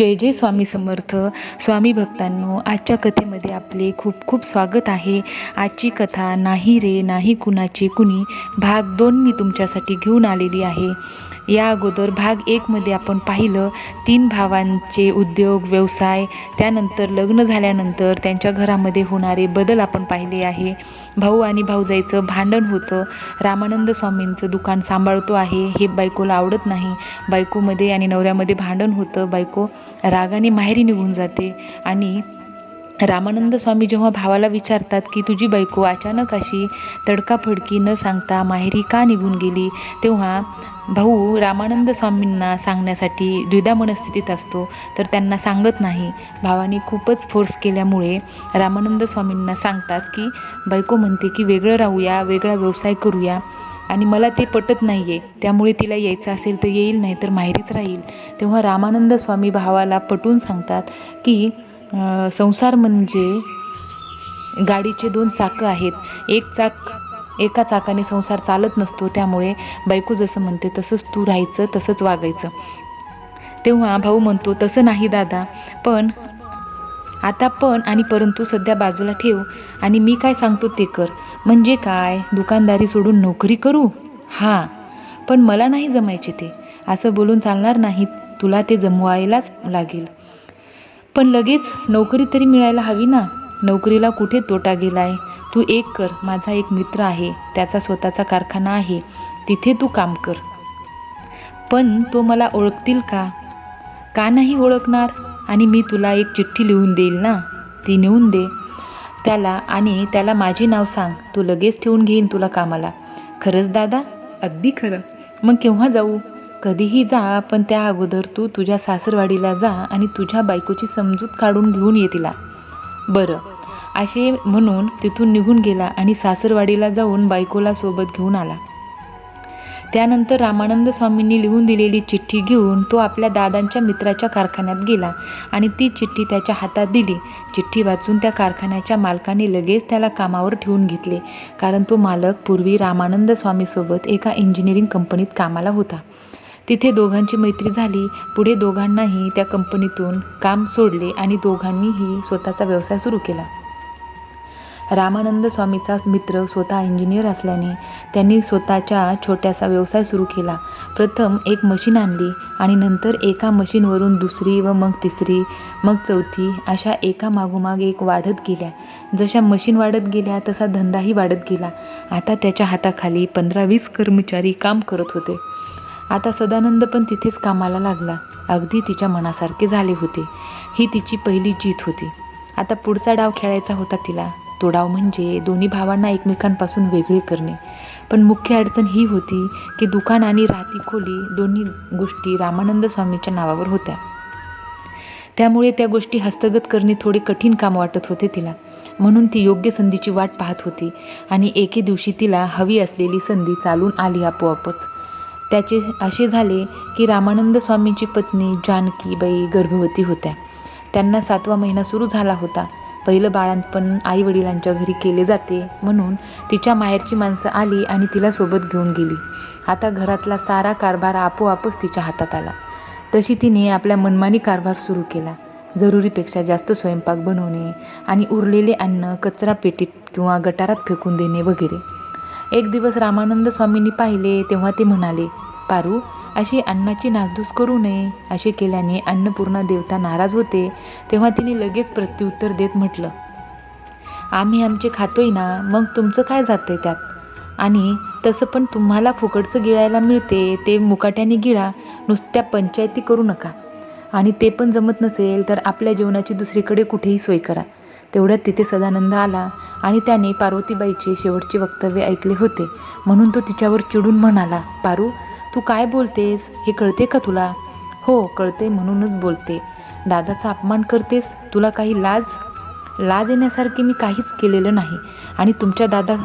जय जय स्वामी समर्थ. स्वामी भक्तांनो, आजच्या कथेमध्ये आपले खूप खूप स्वागत आहे. आजची कथा नाही रे नाही कुणाची कुणी भाग 2 मी तुमच्यासाठी घेऊन आलेली आहे. या अगोदर भाग 1 मध्ये आपण पाहिलं 3 भावांचे उद्योग व्यवसाय, त्यानंतर लग्न झाल्यानंतर त्यांच्या घरामध्ये होणारे बदल आपण पाहिले आहे. भाऊ आणि भाऊजाईचं भांडण होतं. रामानंद स्वामींचं दुकान सांभाळतो आहे हे बायकोला आवडत नाही. बायकोमध्ये आणि नवऱ्यामध्ये भांडण होतं. बायको रागाने माहेरी निघून जाते आणि रामानंद स्वामी जेव्हा भावाला विचारतात की तुझी बायको अचानक अशी तडकाफडकी न सांगता माहेरी का निघून गेली, तेव्हा भाऊ रामानंद स्वामींना सांगण्यासाठी द्विधा मनस्थितीत असतो, तर त्यांना सांगत नाही. भावाने खूपच फोर्स केल्यामुळे रामानंद स्वामींना सांगतात की बायको म्हणते की वेगळं राहूया, वेगळा व्यवसाय करूया आणि मला ते पटत नाही आहे, त्यामुळे तिला यायचं असेल तर येईल, नाही तर माहेरीच राहील. तेव्हा रामानंद स्वामी भावाला पटवून सांगतात की संसार म्हणजे गाडीचे 2 चाकं आहेत. एका चाकाने संसार चालत नसतो, त्यामुळे बायको जसं म्हणते तसंच तू राहायचं, तसंच वागायचं. तेव्हा भाऊ म्हणतो तसं नाही दादा, पण आणि परंतु सध्या बाजूला ठेव आणि मी काय सांगतो ते कर. म्हणजे काय, दुकानदारी सोडून नोकरी करू? हां, पण मला नाही जमायचे ते. असं बोलून चालणार नाही, तुला ते जमवायलाच लागेल. पण लगेच नोकरी तरी मिळायला हवी ना. नोकरीला कुठे तोटा गेलाय. तू एक कर, माझा एक मित्र आहे, त्याचा स्वतःचा कारखाना आहे, तिथे तू काम कर. पण तो मला ओळखतील का? का नाही ओळखणार? आणि मी तुला एक चिठ्ठी लिहून देईल ना, ती नेऊन दे त्याला आणि त्याला माझे नाव सांग, तो लगेच ठेवून घेईन तुला कामाला. खरंच दादा? अगदी खरं. मग केव्हा जाऊ? कधीही जा, पण त्या अगोदर तू तुझ्या सासरवाडीला जा आणि तुझ्या बायकोची समजूत काढून घेऊन ये तिला. बरं, असे म्हणून तिथून निघून गेला आणि सासरवाडीला जाऊन बायकोला सोबत घेऊन आला. त्यानंतर रामानंद स्वामींनी लिहून दिलेली चिठ्ठी घेऊन तो आपल्या दादांच्या मित्राच्या कारखान्यात गेला आणि ती चिठ्ठी त्याच्या हातात दिली. चिठ्ठी वाचून त्या कारखान्याच्या मालकाने लगेच त्याला कामावर ठेवून घेतले, कारण तो मालक पूर्वी रामानंद स्वामीसोबत एका इंजिनिअरिंग कंपनीत कामाला होता. तिथे दोघांची मैत्री झाली. पुढे दोघांनाही त्या कंपनीतून काम सोडले आणि दोघांनीही स्वतःचा व्यवसाय सुरू केला. रामानंद स्वामीचा मित्र स्वतः इंजिनियर असल्याने त्यांनी स्वतःच्या छोट्यासा व्यवसाय सुरू केला. प्रथम एक मशीन आणली आणि नंतर एका मशीनवरून दुसरी व मग तिसरी, मग चौथी, अशा एका मागोमाग एक वाढत गेल्या. जशा मशीन वाढत गेल्या तसा धंदाही वाढत गेला. आता त्याच्या हाताखाली 15-20 कर्मचारी काम करत होते. आता सदानंद पण तिथेच कामाला लागला. अगदी तिच्या मनासारखे झाले होते. ही तिची पहिली जीत होती. आता पुढचा डाव खेळायचा होता तिला. तो डाव म्हणजे दोन्ही भावांना एकमेकांपासून वेगळे करणे. पण मुख्य अडचण ही होती की दुकान आणि राहती खोली दोन्ही गोष्टी रामानंद स्वामीच्या नावावर होत्या. त्यामुळे त्या गोष्टी हस्तगत करणे थोडे कठीण काम वाटत होते तिला. म्हणून ती योग्य संधीची वाट पाहत होती आणि एके दिवशी तिला हवी असलेली संधी चालून आली आपोआपच. त्याचे असे झाले की रामानंद स्वामींची पत्नी जानकीबाई गर्भवती होत्या. त्यांना 7वा महिना सुरू झाला होता. पहिलं बाळंतपण आईवडिलांच्या घरी केले जाते, म्हणून तिच्या माहेरची माणसं आली आणि तिला सोबत घेऊन गेली. आता घरातला सारा कारभार आपोआपच तिच्या हातात आला. तशी तिने आपल्या मनमानी कारभार सुरू केला. जरुरीपेक्षा जास्त स्वयंपाक बनवणे आणि उरलेले अन्न कचरा पेटीत किंवा गटारात फेकून देणे वगैरे. एक दिवस रामानंद स्वामींनी पाहिले तेव्हा ते म्हणाले, पारू, अशी अन्नाची नासधूस करू नये. असे केल्याने अन्नपूर्णा देवता नाराज होते. तेव्हा तिने लगेच प्रत्युत्तर देत म्हटलं, आम्ही आमचे खातोय ना, मग तुमचं काय जातंय त्यात? आणि तसं पण तुम्हाला फुकटचं गिळायला मिळते, ते मुकाट्याने गिळा, नुसत्या पंचायती करू नका. आणि ते पण जमत नसेल तर आपल्या जेवणाची दुसरीकडे कुठेही सोय करा. तेवढ्यात तिथे सदानंद आला आणि त्याने पार्वतीबाईचे शेवटचे वक्तव्य ऐकले होते, म्हणून तो तिच्यावर चिडून म्हणाला, पारू, तू काय बोलतेस हे कळते का तुला? हो कळते, म्हणूनच बोलते. दादाचा अपमान करतेस. तुला काही लाज येण्यासारखे मी काहीच केलेलं नाही. आणि तुमच्या दादा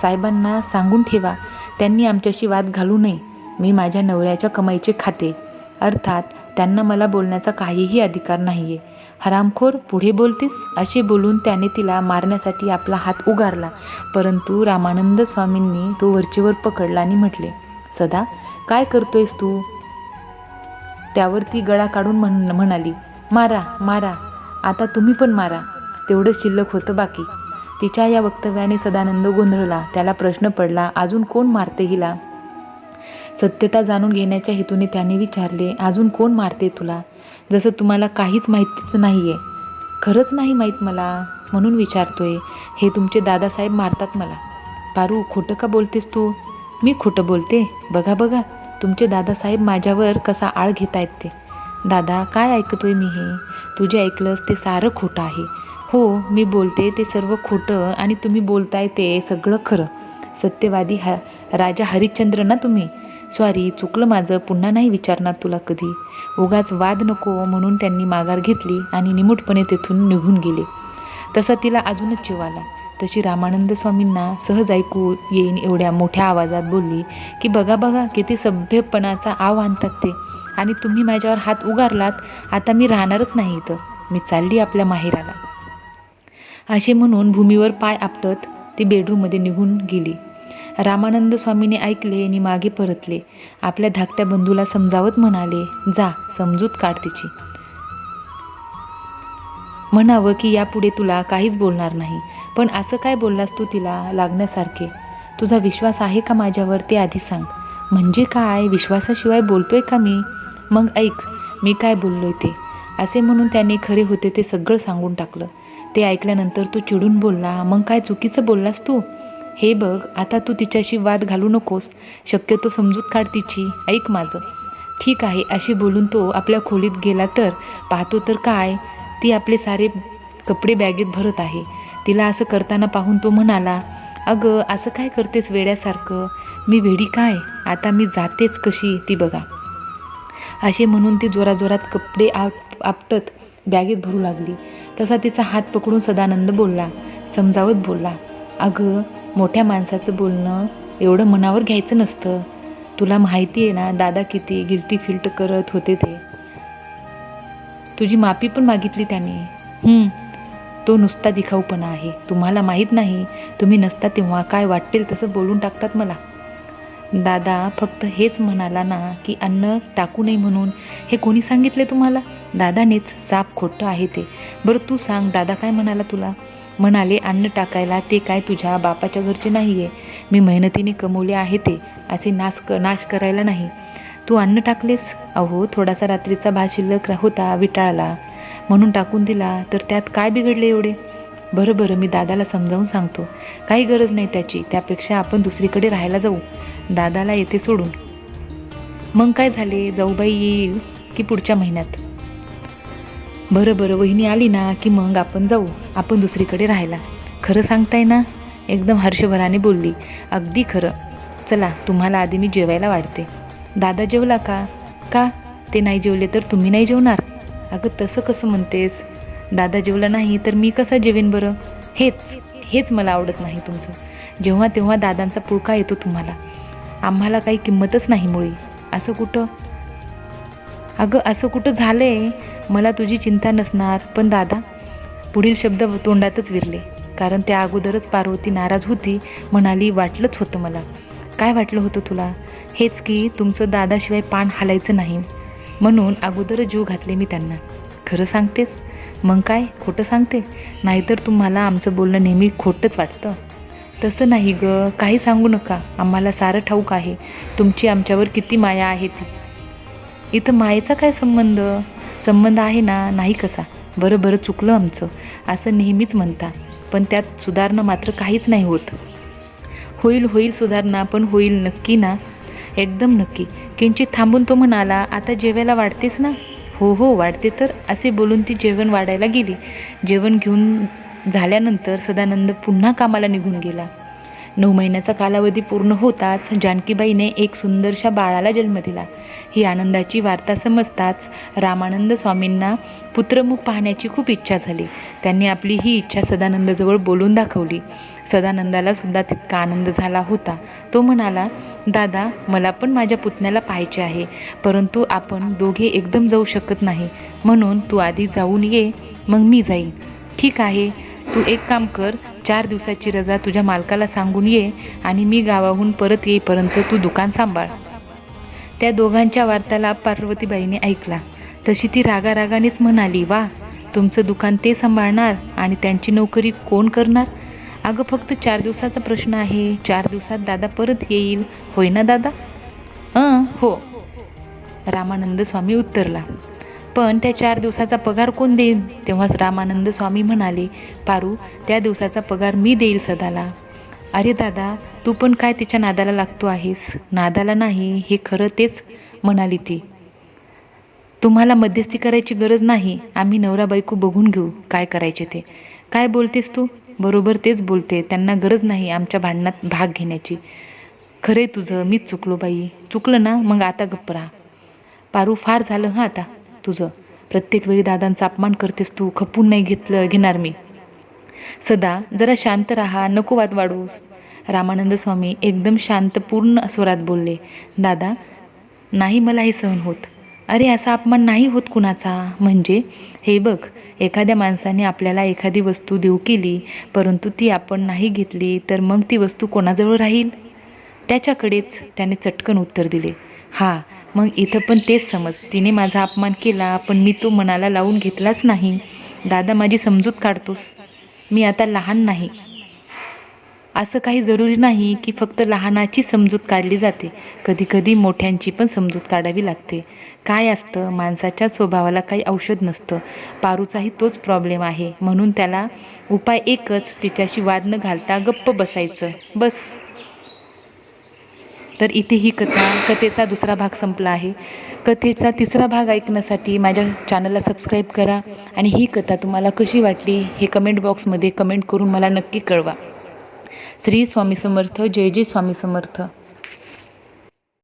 साहेबांना सांगून ठेवा, त्यांनी आमच्याशी वाद घालू नये. मी माझ्या नवऱ्याच्या कमाईचे खाते, अर्थात त्यांना मला बोलण्याचा काहीही अधिकार नाही आहे. हरामखोर, पुढे बोलतेस. असे बोलून त्याने तिला मारण्यासाठी आपला हात उगारला, परंतु रामानंद स्वामींनी तो वरचेवर पकडला आणि म्हटले, सदा काय करतोयस तू? त्यावर ती गळा काढून म्हणाली, मारा मारा, आता तुम्ही पण मारा, तेवढंच शिल्लक होतं बाकी. तिच्या या वक्तव्याने सदानंद गोंधळला. त्याला प्रश्न पडला, अजून कोण मारते हिला? सत्यता जाणून घेण्याच्या हेतूने त्याने विचारले, अजून कोण मारते तुला? जसं तुम्हाला काहीच माहितीच नाही आहे. खरंच नाही माहीत मला, म्हणून विचारतोय. हे तुमचे दादासाहेब मारतात मला. पारू, खोटं का बोलतेस तू? मी खोटं बोलते? बघा बघा, तुमचे दादासाहेब माझ्यावर कसा आळ घेत आहेत ते. दादा, काय ऐकतोय मी हे? तुझे ऐकलंस ते सारं खोटं आहे. हो, मी बोलते ते सर्व खोटं आणि तुम्ही बोलताय ते सगळं खरं. सत्यवादी राजा हरिश्चंद्र ना तुम्ही? सॉरी, चुकलं माझं, पुन्हा नाही विचारणार तुला कधी. उगाच वाद नको म्हणून त्यांनी माघार घेतली आणि निमूटपणे तेथून निघून गेले. तसा तिला अजूनच जीव आला. तशी रामानंद स्वामींना सहज ऐकू येईन एवढ्या मोठ्या आवाजात बोलली की बघा बघा, किती सभ्यपणाचा आव आणतात ते. आणि तुम्ही माझ्यावर हात उगारलात, आता मी राहणारच नाही इथं, मी चालली आपल्या माहेराला. असे म्हणून भूमीवर पाय आपटत ती बेडरूममध्ये निघून गेली. रामानंद स्वामीने ऐकले आणि मागे परतले. आपल्या धाकट्या बंधूला समजावत म्हणाले, जा, समजूत काढ तिची. म्हणावं की यापुढे तुला काहीच बोलणार नाही. पण असं काय बोललास तू तिला लागण्यासारखे? तुझा विश्वास आहे का माझ्यावर ते आधी सांग. म्हणजे काय, विश्वासाशिवाय बोलतोय का मी? मग ऐक मी काय बोललोय ते. असे म्हणून त्याने खरे होते ते सगळं सांगून टाकलं. ते ऐकल्यानंतर तू चिडून बोलला. मग काय चुकीचं बोललास तू? हे बघ, आता तू तिच्याशी वाद घालू नकोस. शक्यतो समजूत काढ तिची, ऐक माझं. ठीक आहे, अशी बोलून तो आपल्या खोलीत गेला तर पाहतो तर काय, ती आपले सारे कपडे बॅगेत भरत आहे. तिला असं करताना पाहून तो म्हणाला, अगं असं काय करतेस वेड्यासारखं? मी वेडी काय? आता मी जातेच कशी ती बघा. असे म्हणून ती जोराजोरात कपडे आपटत बॅगेत भरू लागली. तसा तिचा हात पकडून सदानंद बोलला, समजावत बोलला, अगं मोठ्या माणसाचं बोलणं एवढं मनावर घ्यायचं नसतं. तुला माहिती आहे ना दादा किती गिल्टी फील करत होते ते. तुझी माफी पण मागितली त्याने. तो नुसता दिखाऊपणा आहे. तुम्हाला माहीत नाही, तुम्ही नसता तेव्हा काय वाटेल तसं बोलून टाकतात मला. दादा फक्त हेच म्हणाला ना की अन्न टाकू नये म्हणून. हे कोणी सांगितले तुम्हाला? दादानेच. साप खोटं आहे ते. बरं तू सांग, दादा काय म्हणाला तुला? म्हणाले, अन्न टाकायला ते काय तुझ्या बापाच्या घरचे नाही आहे. मी मेहनतीने कमवले आहे ते, असे नाश करायला नाही. तू अन्न टाकलेस? अहो थोडासा रात्रीचा भात शिल्लक होता, विटाळला म्हणून टाकून दिला, तर त्यात काय बिघडले एवढे? बरं मी दादाला समजावून सांगतो. काही गरज नाही त्याची. त्यापेक्षा आपण दुसरीकडे राहायला जाऊ. दादाला येथे सोडून. मग काय झाले, जाऊबाई येईल की पुढच्या महिन्यात? बरं वहिनी आली ना की मग आपण जाऊ, आपण दुसरीकडे राहायला. खरं सांगताय ना? एकदम हर्षभराने बोलली. अगदी खरं. चला, तुम्हाला आधी मी जेवायला वाढते. दादा जेवला का? का? ते नाही जेवले तर तुम्ही नाही जेवणार? अगं तसं कसं म्हणतेस? दादा जेवला नाही तर मी कसा जेवेन बरं? हेच मला आवडत नाही तुमचं. जेव्हा तेव्हा दादांचा पुळका येतो तुम्हाला. आम्हाला काही किंमतच नाही मुळी. असं कुठं? अगं असं कुठं झालंय? मला तुझी चिंता नसणार, पण दादा. पुढील शब्द तोंडातच विरले, कारण त्या अगोदरच पार्वती नाराज होती. म्हणाली, वाटलंच होतं मला. काय वाटलं होतं तुला? हेच की तुमचं दादाशिवाय पान हालायचं नाही, म्हणून अगोदरच जीव घातले मी त्यांना. खरं सांगतेस? मग काय खोटं सांगते? नाहीतर तुम्हाला आमचं बोलणं नेहमी खोटंच वाटतं. तसं नाही गं, काही सांगू नका. आम्हाला सारं ठाऊक आहे तुमची आमच्यावर किती माया आहे ती. इथं मायेचा काय संबंध आहे ना? नाही कसा? बरं चुकलं आमचं असं नेहमीच म्हणता, पण त्यात सुधारणा मात्र काहीच नाही होत. होईल सुधारणा, पण होईल नक्की ना? एकदम नक्की. किंचित थांबून तो म्हणाला, आता जेवायला वाढतेस ना? हो वाढते तर. असे बोलून ती जेवण वाढायला गेली. जेवण घेऊन झाल्यानंतर सदानंद पुन्हा कामाला निघून गेला. 9 महिन्याचा कालावधी पूर्ण होताच जानकीबाईने एक सुंदरशा बाळाला जन्म दिला. ही आनंदाची वार्ता समजताच रामानंद स्वामींना पुत्रमुख पाहण्याची खूप इच्छा झाली. त्यांनी आपली ही इच्छा सदानंदजवळ बोलून दाखवली. सदानंदाला सुद्धा तितका आनंद झाला होता. तो म्हणाला, दादा मला पण माझ्या पुतण्याला पाहायचे आहे, परंतु आपण दोघे एकदम जाऊ शकत नाही, म्हणून तू आधी जाऊन ये, मग मी जाईन. ठीक आहे, तू एक काम कर, 4 दिवसाची रजा तुझ्या मालकाला सांगून ये आणि मी गावाहून परत येईपर्यंत तू दुकान सांभाळ. त्या दोघांच्या वार्तालाप पार्वतीबाईने ऐकला. तशी ती रागारागानेच म्हणाली, वा, तुमचं दुकान ते सांभाळणार आणि त्यांची नोकरी कोण करणार? अगं फक्त 4 दिवसाचा प्रश्न आहे. 4 दिवसात दादा परत येईल, होय ना दादा? हो, रामानंद स्वामी उत्तरला. पण त्या 4 दिवसाचा पगार कोण देईल? तेव्हाच रामानंद स्वामी म्हणाले, पारू, त्या दिवसाचा पगार मी देईल सदाला. अरे दादा, तू पण काय तिच्या नादाला लागतो आहेस? नादाला नाही, हे खरं तेच म्हणाली ती. तुम्हाला मध्यस्थी करायची गरज नाही, आम्ही नवरा बायको बघून घेऊ काय करायचे ते. काय बोलतेस तू? बरोबर तेच बोलते, त्यांना गरज नाही आमच्या भांडणात भाग घेण्याची. खरे तुझं, मीच चुकलो बाई. चुकलं ना, मग आता गप्प राहा. पारू, फार झालं हां आता तुझं. प्रत्येक वेळी दादांचा अपमान करतेस तू, खपून नाही घेणार मी. सदा जरा शांत राहा, नको वाद वाढूस. रामानंद स्वामी एकदम शांत पूर्ण स्वरात बोलले, दादा, नाही मला हे सहन होत. अरे असा अपमान नाही होत कुणाचा. म्हणजे हे बघ, एखाद्या माणसाने आपल्याला एखादी वस्तू देऊ केली, परंतु ती आपण नाही घेतली, तर मग ती वस्तू कोणाजवळ राहील? त्याच्याकडेच. त्याने चटकन उत्तर दिले. हा, मग इथं पण तेच समज. तिने माझा अपमान केला, पण मी तो मनाला लावून घेतलाच नाही. दादा, माझी समजूत काढतोस. मी आता लहान नाही. असं काही जरुरी नाही की फक्त लहानाची समजूत काढली जाते. कधीकधी मोठ्यांची पण समजूत काढावी लागते. काय असतं, माणसाच्या स्वभावाला काही औषध नसतं. पारूचाही तोच प्रॉब्लेम आहे. म्हणून त्याला उपाय एकच, तिच्याशी वाद न घालता गप्प बसायचं, बस. तर इथे ही कथेचा दुसरा भाग संपला आहे. कथेचा तिसरा भाग ऐकण्यासाठी माझ्या चॅनलला सबस्क्राईब करा आणि ही कथा तुम्हाला कशी वाटली हे कमेंट बॉक्समध्ये कमेंट करून मला नक्की कळवा. श्री स्वामी समर्थ. जय जय स्वामी समर्थ.